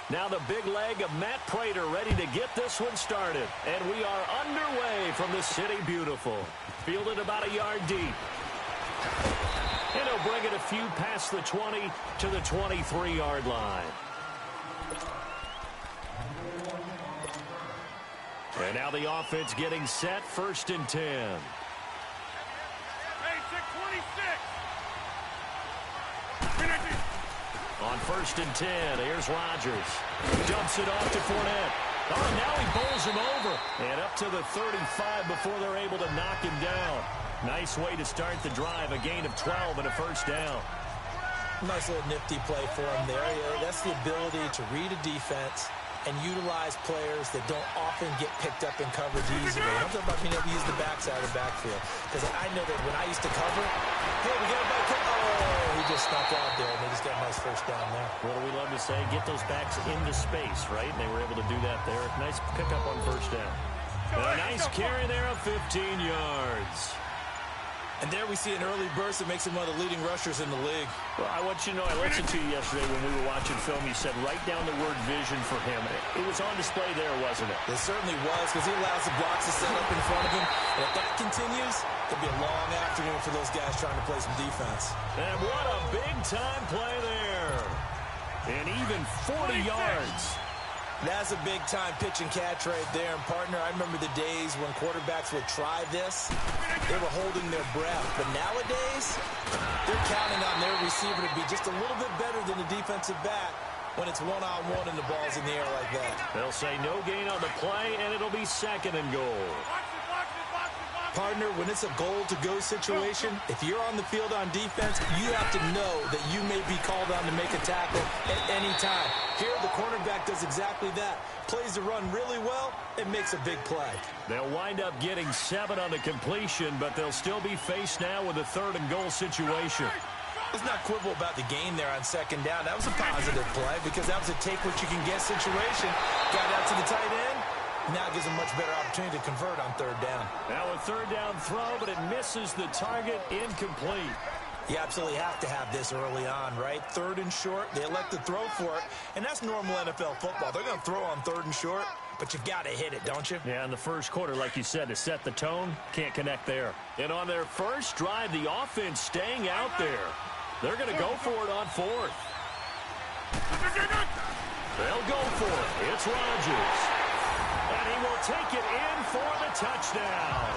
Now the big leg of Matt Prater ready to get this one started. And we are underway from the City Beautiful. Fielded about a yard deep. And he'll bring it a few past the 20 to the 23-yard line. And now the offense getting set, 1st and 10. On 1st and 10, here's Rodgers. Dumps it off to Fournette. Oh, now he bowls him over. And up to the 35 before they're able to knock him down. Nice way to start the drive, a gain of 12 and a 1st down. Nice little nifty play for him there. Yeah, that's the ability to read a defense and utilize players that don't often get picked up in coverage easily. I'm talking about being able to use the backside of the backfield. Because I know that when I used to cover, hey, we got a back. Oh, he just snuck out there, and they just got a nice 1st down there. What do we love to say? Get those backs into space, right? And they were able to do that there. Nice pickup on 1st down. And a nice carry there of 15 yards. And there we see an early burst that makes him one of the leading rushers in the league. Well, I want you to know, I listened to you yesterday when we were watching film. You said write down the word vision for him. It was on display there, wasn't it? It certainly was, because he allows the blocks to set up in front of him. And if that continues, it'll be a long afternoon for those guys trying to play some defense. And what a big-time play there. And even 40 yards. That's a big-time pitch and catch right there. And, partner, I remember the days when quarterbacks would try this. They were holding their breath. But nowadays, they're counting on their receiver to be just a little bit better than the defensive back when it's one-on-one and the ball's in the air like that. They'll say no gain on the play, and it'll be 2nd and goal. Partner, when it's a goal-to-go situation, if you're on the field on defense, you have to know that you may be called on to make a tackle at any time. Here, the cornerback does exactly that. Plays the run really well and makes a big play. They'll wind up getting 7 on the completion, but they'll still be faced now with a 3rd and goal situation. Let's not quibble about the gain there on 2nd down. That was a positive play because that was a take-what-you-can-get situation. Got out to the tight end. Now it gives them much better opportunity to convert on 3rd down. Now a 3rd down throw, but it misses the target, incomplete. You absolutely have to have this early on, right? 3rd and short, they elect to throw for it, and that's normal NFL football. They're going to throw on 3rd and short, but you've got to hit it, don't you? Yeah, in the 1st quarter, like you said, to set the tone, can't connect there. And on their first drive, the offense staying out there. They're going to go for it on 4th. They'll go for it. It's Rodgers. And he will take it in for the touchdown.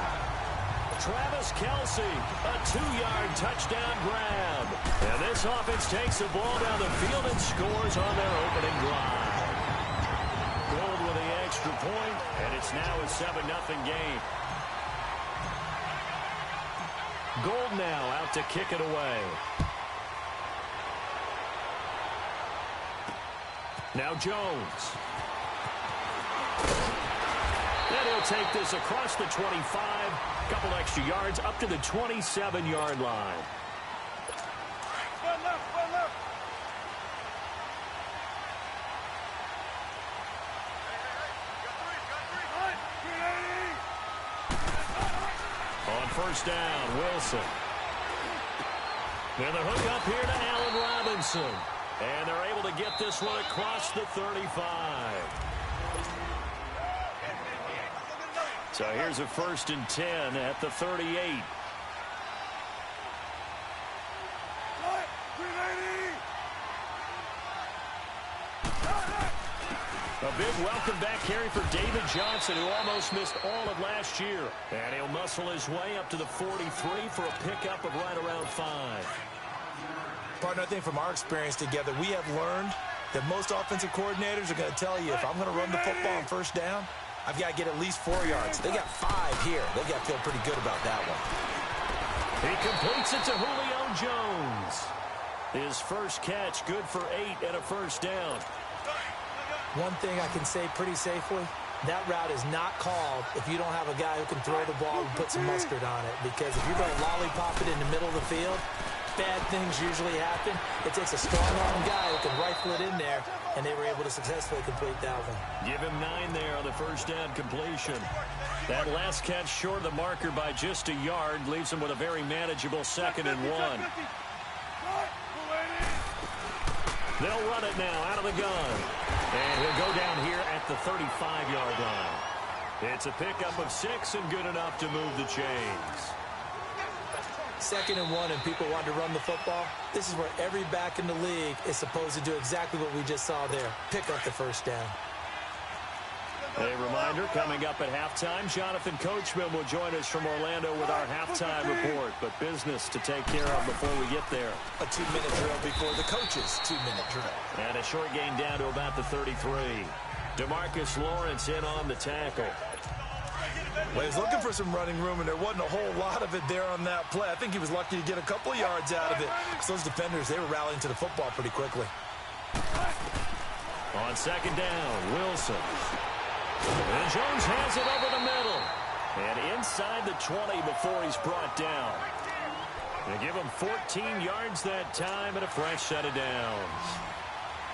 Travis Kelce, a 2-yard touchdown grab. And this offense takes the ball down the field and scores on their opening drive. Gold with the extra point, and it's now a 7-0 game. Gold now out to kick it away. Now Jones. And he'll take this across the 25, a couple extra yards, up to the 27-yard line. On 1st down, Wilson. And the hook up here to Allen Robinson. And they're able to get this one across the 35. So here's a 1st and 10 at the 38. A big welcome back carry for David Johnson, who almost missed all of last year. And he'll muscle his way up to the 43 for a pickup of right around 5. Partner, I think from our experience together, we have learned that most offensive coordinators are going to tell you, if I'm going to run the football on 1st down, I've got to get at least 4 yards. They got 5 here. They got to feel pretty good about that one. He completes it to Julio Jones. His first catch, good for 8 and a 1st down. One thing I can say pretty safely, that route is not called if you don't have a guy who can throw the ball and put some mustard on it. Because if you're going to lollipop it in the middle of the field, bad things usually happen. It takes a strong-arm guy who can rifle it in there, and they were able to successfully complete that one. Give him 9 there on the 1st down completion. That last catch short of the marker by just a yard leaves him with a very manageable 2nd and 1. They'll run it now out of the gun. And he'll go down here at the 35-yard line. It's a pickup of 6 and good enough to move the chains. 2nd and 1 and people want to run the football. This is where every back in the league is supposed to do exactly what we just saw there. Pick up the first down. A reminder, coming up at halftime, Jonathan Coachman will join us from Orlando with our halftime report. But business to take care of before we get there. A 2-minute drill before the coach's 2-minute drill. And a short gain down to about the 33. DeMarcus Lawrence in on the tackle. Well, he was looking for some running room, and there wasn't a whole lot of it there on that play. I think he was lucky to get a couple of yards out of it. Because those defenders, they were rallying to the football pretty quickly. On 2nd down, Wilson. And Jones has it over the middle. And inside the 20 before he's brought down. They give him 14 yards that time and a fresh set of downs.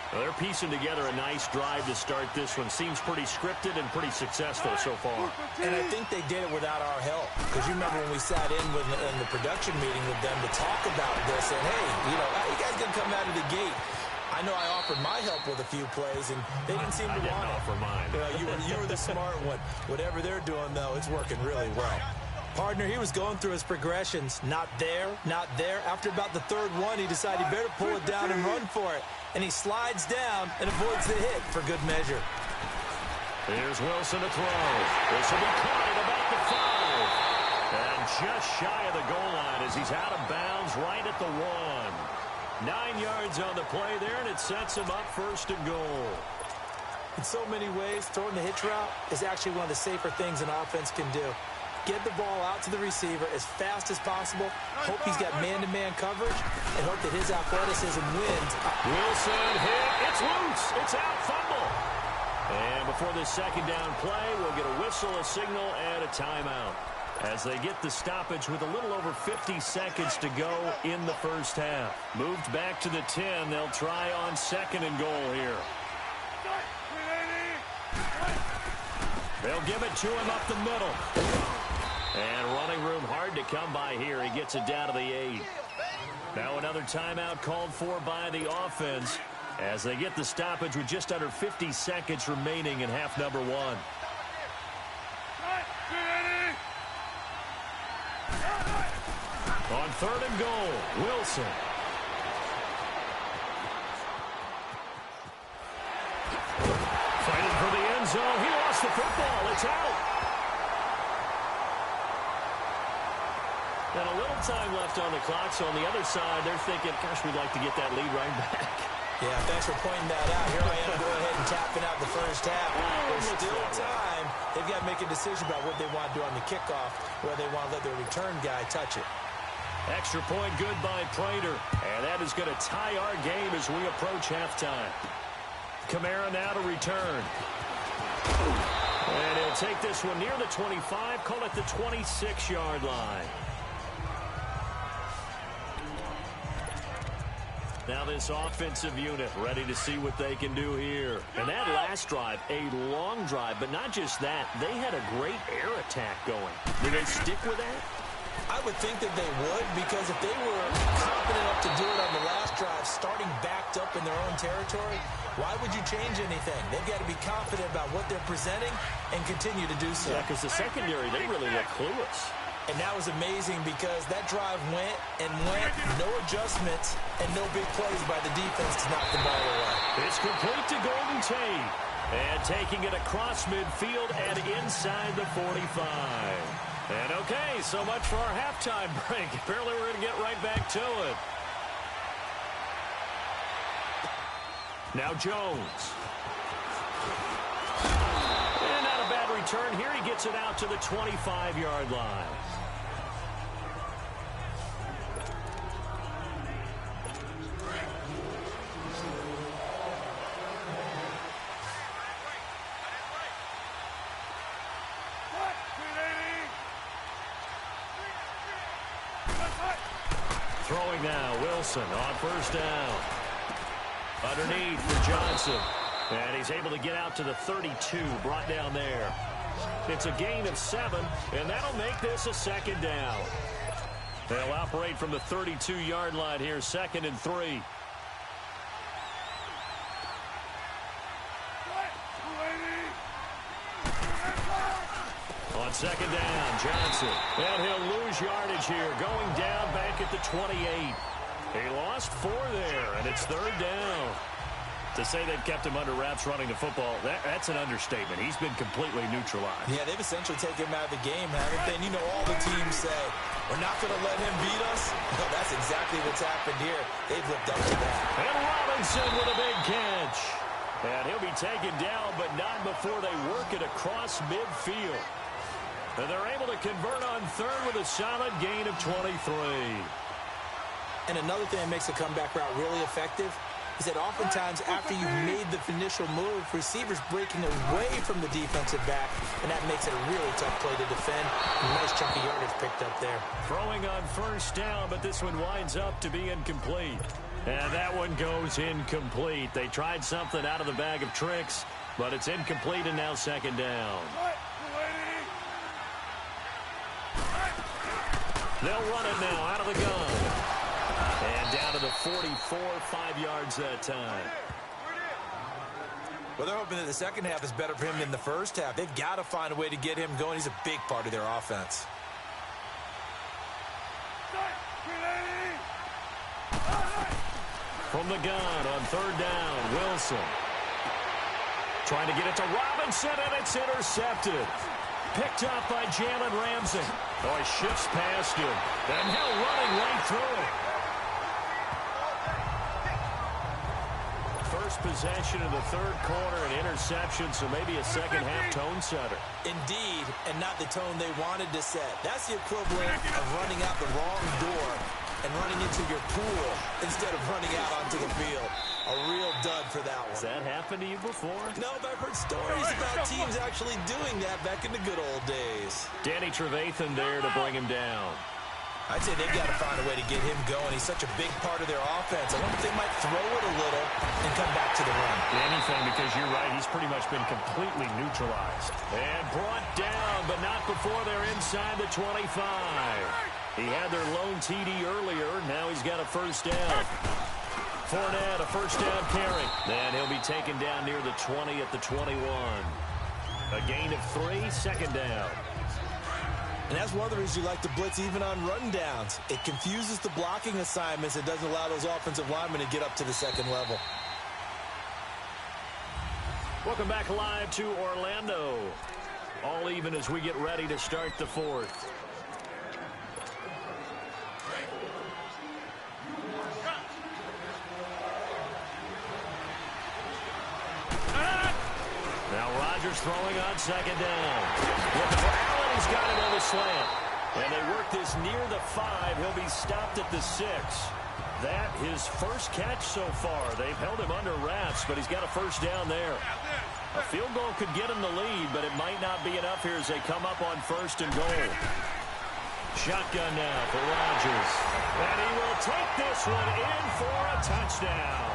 Well, they're piecing together a nice drive to start this one. Seems pretty scripted and pretty successful so far. And I think they did it without our help. Because you remember when we sat in the production meeting with them to talk about this. And, hey, you guys can come out of the gate. I know I offered my help with a few plays, and they didn't seem to want it. Offer mine. You were the smart one. Whatever they're doing, though, it's working really well. Partner, he was going through his progressions. Not there, not there. After about the 3rd one, he decided he better pull it down and run for it. And he slides down and avoids the hit for good measure. Here's Wilson to throw. This will be caught at about the 5. And just shy of the goal line as he's out of bounds right at the 1. 9 yards on the play there, and it sets him up 1st and goal. In so many ways, throwing the hitch route is actually one of the safer things an offense can do. Get the ball out to the receiver as fast as possible, hope he's got man-to-man coverage, and hope that his athleticism wins. Wilson hit. It's loose. It's out. Fumble. And before this 2nd down play, we'll get a whistle, a signal, and a timeout. As they get the stoppage with a little over 50 seconds to go in the 1st half. Moved back to the 10. They'll try on 2nd and goal here. They'll give it to him up the middle. And running room hard to come by here. He gets it down to the 8. Now another timeout called for by the offense as they get the stoppage with just under 50 seconds remaining in half number 1. On 3rd and goal, Wilson. Fighting for the end zone. He lost the football. It's out. And a little time left on the clock, so on the other side, they're thinking, gosh, we'd like to get that lead right back. Yeah, thanks for pointing that out. Here I am going ahead and tapping out the 1st half. There's still time. They've got to make a decision about what they want to do on the kickoff, where they want to let their return guy touch it. Extra point good by Prater. And that is going to tie our game as we approach halftime. Kamara now to return. And he'll take this one near the 25, call it the 26-yard line. Now this offensive unit ready to see what they can do here. And that last drive, a long drive, but not just that. They had a great air attack going. Do they stick with that? I would think that they would, because if they were confident enough to do it on the last drive, starting backed up in their own territory, why would you change anything? They've got to be confident about what they're presenting and continue to do so. Yeah, because the secondary, they really look clueless. And that was amazing because that drive went and went, no adjustments, and no big plays by the defense to knock the ball away. It's complete to Golden Tate. And taking it across midfield and inside the 45. And okay, so much for our halftime break. Apparently we're going to get right back to it. Now Jones. And not a bad return here. He gets it out to the 25-yard line. Throwing now, Wilson on 1st down. Underneath for Johnson. And he's able to get out to the 32, brought down there. It's a gain of 7, and that'll make this a 2nd down. They'll operate from the 32-yard line here, 2nd and 3. On second down, Johnson. And he'll lose yardage here, going down back at the 28. He lost 4 there, and it's third down. To say they've kept him under wraps running the football, that's an understatement. He's been completely neutralized. Yeah, they've essentially taken him out of the game, haven't they? And you know all the teams say, we're not going to let him beat us. No, that's exactly what's happened here. They've lived up to that. And Robinson with a big catch. And he'll be taken down, but not before they work it across midfield. And they're able to convert on third with a solid gain of 23. And another thing that makes a comeback route really effective is that oftentimes after you've made the initial move, receivers breaking away from the defensive back, and that makes it a really tough play to defend. A nice chunk of yardage picked up there. Throwing on first down, but this one winds up to be incomplete. And that one goes incomplete. They tried something out of the bag of tricks, but it's incomplete and now second down. They'll run it now out of the gun. And down to the 44, 5 yards that time. Well, they're hoping that the second half is better for him than the first half. They've got to find a way to get him going. He's a big part of their offense. From the gun on third down, Wilson. Trying to get it to Robinson, and it's intercepted. Picked up by Jalen Ramsey. Oh, he shifts past him. And now running right through it. First possession of the third quarter, an interception, so maybe a second-half tone setter. Indeed, and not the tone they wanted to set. That's the equivalent of running out the wrong door and running into your pool instead of running out onto the field. A real dud for that one. Has that happened to you before? No, but I've heard stories about teams actually doing that back in the good old days. Danny Trevathan there to bring him down. I'd say they've got to find a way to get him going. He's such a big part of their offense. I wonder if they might throw it a little and come back to the run. Anything, because you're right. He's pretty much been completely neutralized. And brought down, but not before they're inside the 25. He had their lone TD earlier. Now he's got a first down. Fournette, a first down carry. And he'll be taken down near the 20 at the 21. A gain of 3, second down. And that's one of the reasons you like to blitz even on rundowns. It confuses the blocking assignments. It doesn't allow those offensive linemen to get up to the second level. Welcome back live to Orlando. All even as we get ready to start the fourth. Now Rodgers throwing on second down. Looking for Allen. He's got it on the slant. And they work this near the 5. He'll be stopped at the 6. That his first catch so far. They've held him under wraps, but he's got a first down there. A field goal could get him the lead, but it might not be enough here as they come up on first and goal. Shotgun now for Rodgers. And he will take this one in for a touchdown.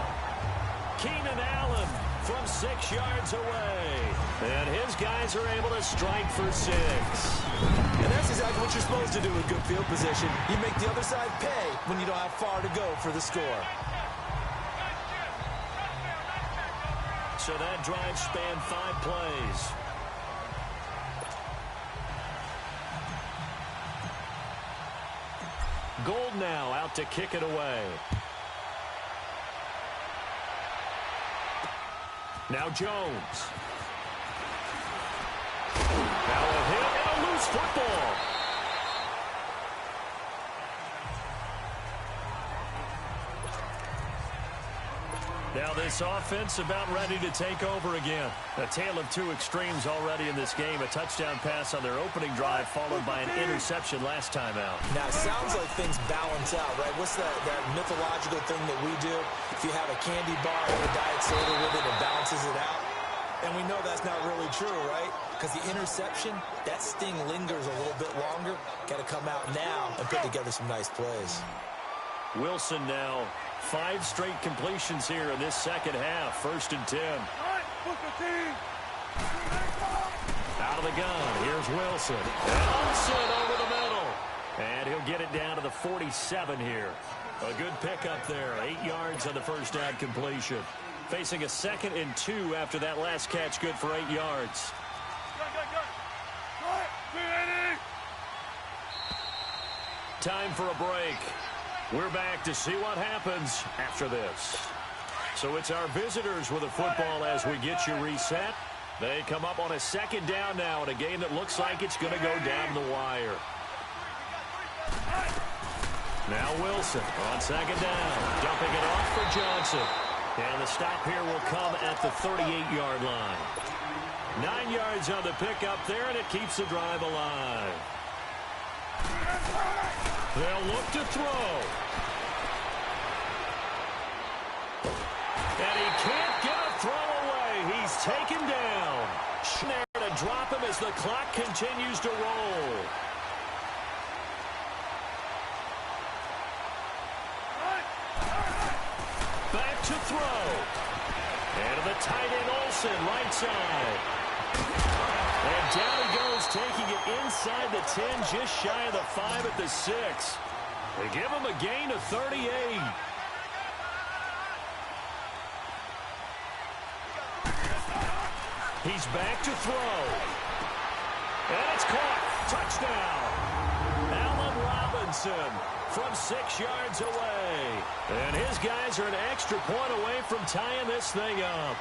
Keenan Allen from 6 yards away. And his guys are able to strike for 6. And that's exactly what you're supposed to do in good field position. You make the other side pay when you don't have far to go for the score. So that drive spanned 5 plays. Gold now out to kick it away. Now Jones. Now a hit and a loose football. Now this offense about ready to take over again. A tale of two extremes already in this game. A touchdown pass on their opening drive followed by an interception last time out. Now it sounds like things balance out, right? What's that mythological thing that we do? If you have a candy bar or a diet soda with it, it balances it out. And we know that's not really true, right? Because the interception, that sting lingers a little bit longer. Got to come out now and put together some nice plays. Wilson now 5 straight completions here in this second half. 1st and 10. Out of the gun. Here's Wilson. Wilson over the middle. And he'll get it down to the 47 here. A good pickup there. 8 yards on the first down completion. Facing a 2nd and 2 after that last catch. Good for 8 yards. Time for a break. We're back to see what happens after this. So it's our visitors with the football as we get you reset. They come up on a second down now in a game that looks like it's going to go down the wire. Now Wilson on second down, dumping it off for Johnson. And the stop here will come at the 38-yard line. 9 yards on the pickup there, and it keeps the drive alive. They'll look to throw. And he can't get a throw away. He's taken down. Schneider to drop him as the clock continues to roll. Back to throw. And to the tight end Olsen, right side. And down he goes, taking it inside the 10, just shy of the 5 at the 6. They give him a gain of 38. He's back to throw. And it's caught. Touchdown. Allen Robinson from 6 yards away. And his guys are an extra point away from tying this thing up.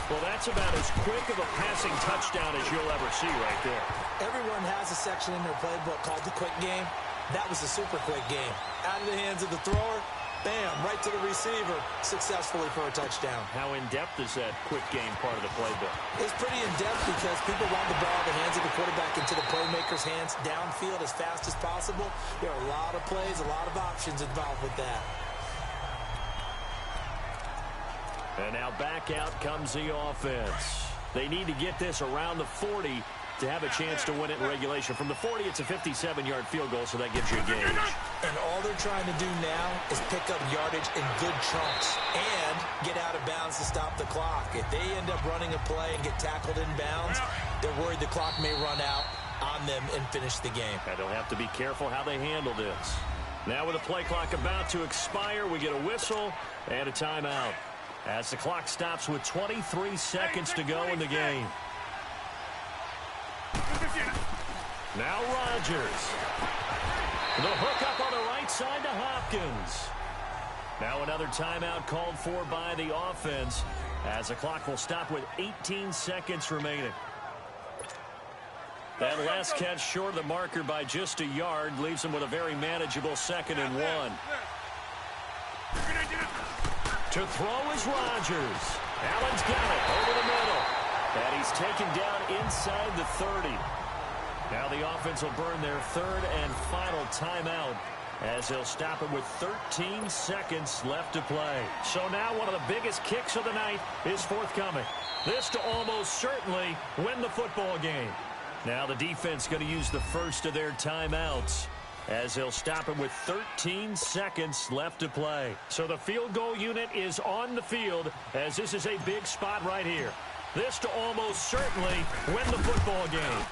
Well, that's about as quick of a passing touchdown as you'll ever see right there. Everyone has a section in their playbook called the quick game. That was a super quick game. Out of the hands of the thrower, bam, right to the receiver, successfully for a touchdown. How in-depth is that quick game part of the playbook? It's pretty in-depth because people want the ball in the hands of the quarterback into the playmaker's hands downfield as fast as possible. There are a lot of plays, a lot of options involved with that. And now back out comes the offense. They need to get this around the 40 to have a chance to win it in regulation. From the 40, it's a 57-yard field goal, so that gives you a gauge. And all they're trying to do now is pick up yardage in good chunks and get out of bounds to stop the clock. If they end up running a play and get tackled in bounds, they're worried the clock may run out on them and finish the game. And they'll have to be careful how they handle this. Now with the play clock about to expire, we get a whistle and a timeout as the clock stops with 23 seconds to go in the game. Now Rodgers. The hook up on the right side to Hopkins. Now another timeout called for by the offense as the clock will stop with 18 seconds remaining. That last catch short of the marker by just a yard leaves him with a very manageable 2nd and 1. To throw is Rodgers. Allen's got it over the middle. And he's taken down inside the 30. Now the offense will burn their 3rd and final timeout as they'll stop it with 13 seconds left to play. So now one of the biggest kicks of the night is forthcoming. This to almost certainly win the football game. Now the defense going to use the first of their timeouts as they'll stop it with 13 seconds left to play. So the field goal unit is on the field as this is a big spot right here. This to almost certainly win the football game.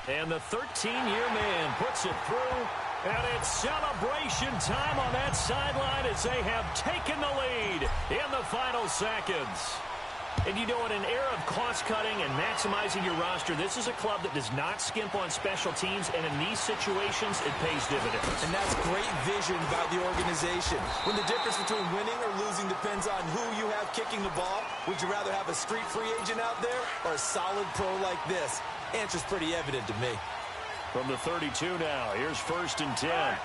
And the 13-year man puts it through, and it's celebration time on that sideline as they have taken the lead in the final seconds. And you know, in an era of cost-cutting and maximizing your roster, this is a club that does not skimp on special teams, and in these situations, it pays dividends. And that's great vision by the organization. When the difference between winning or losing depends on who you have kicking the ball, would you rather have a street free agent out there or a solid pro like this? Answer's pretty evident to me. From the 32 now, here's 1st and 10.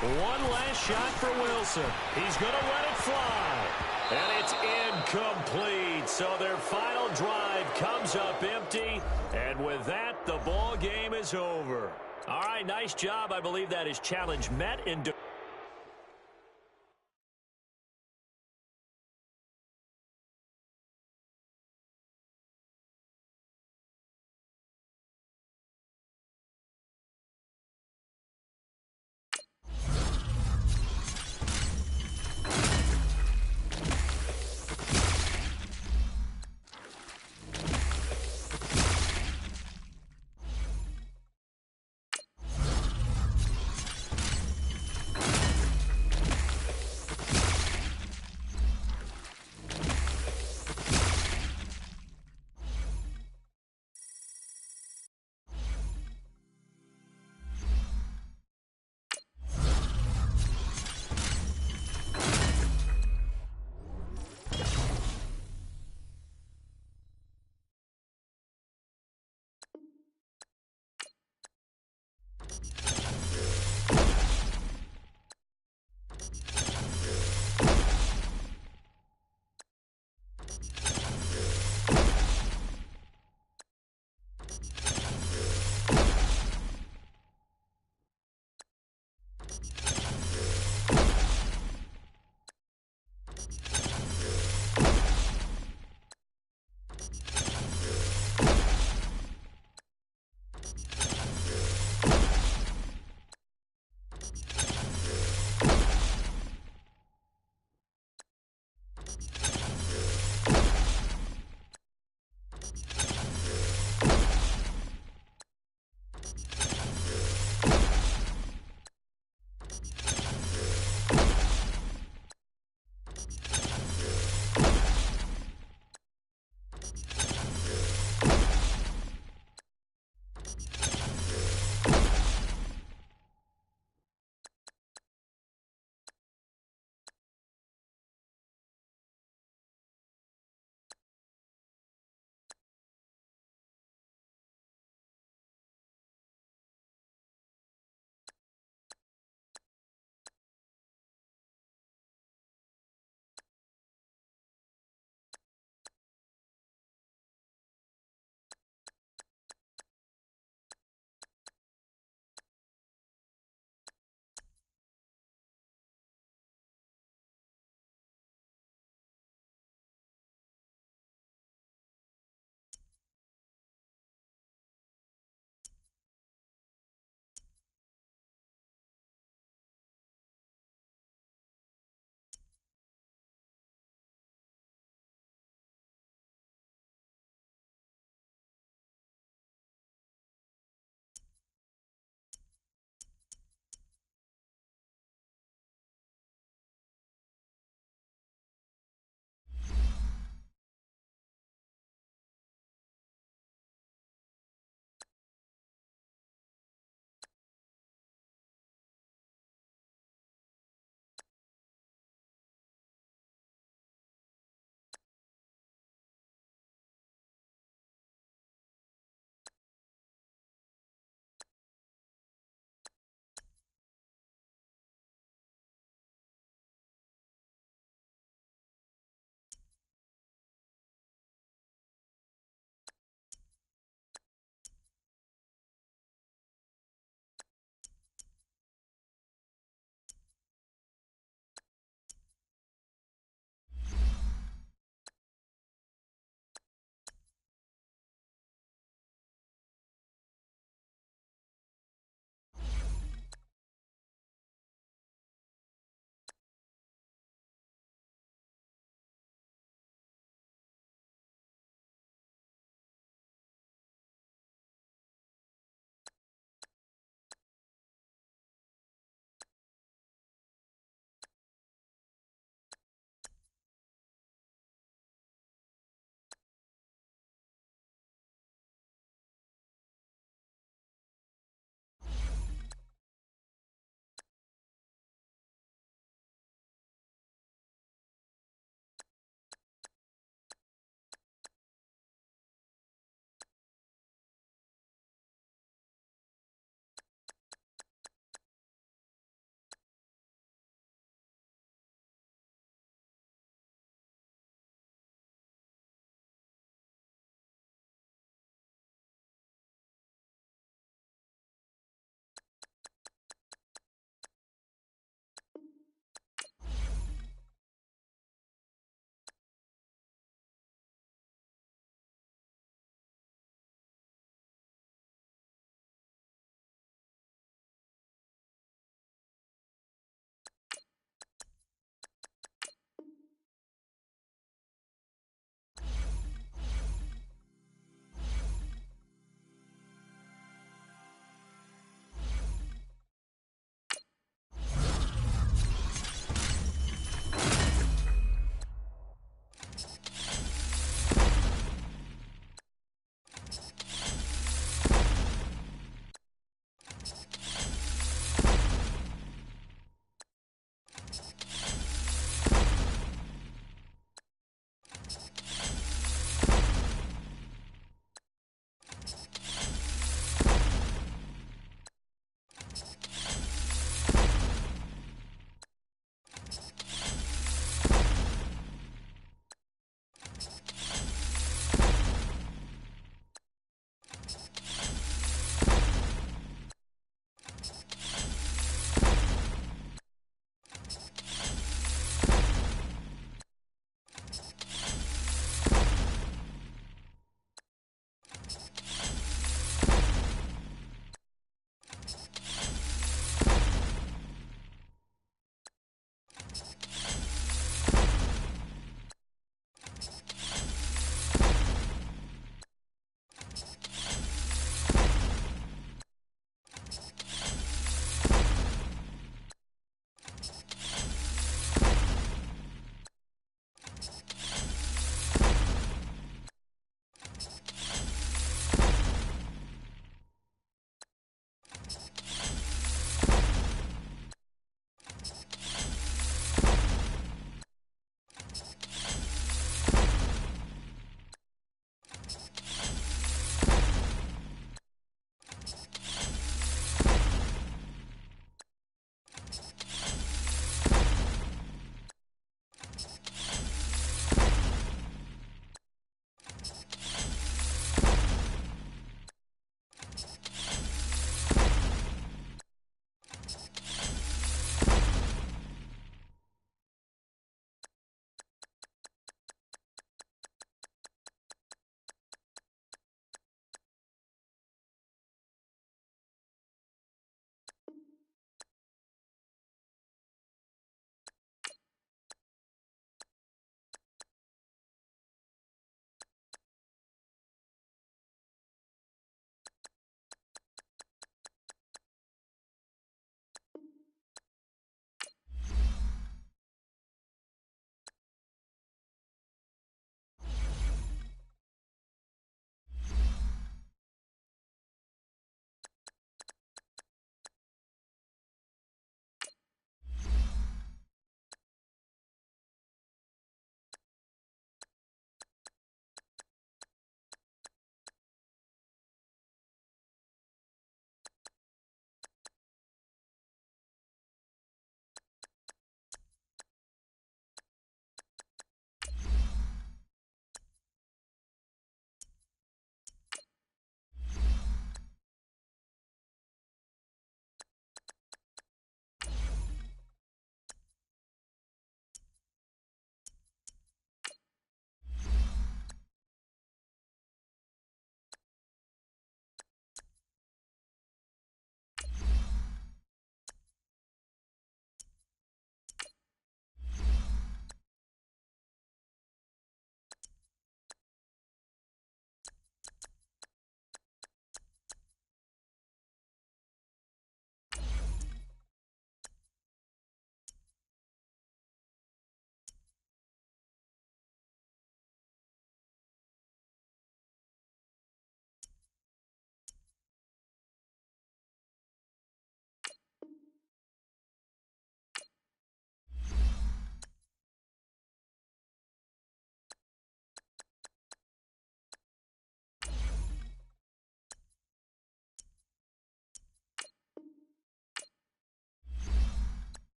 One last shot for Wilson. He's going to let it fly. And it's incomplete. So their final drive comes up empty. And with that, the ball game is over. All right, nice job. I believe that is challenge met.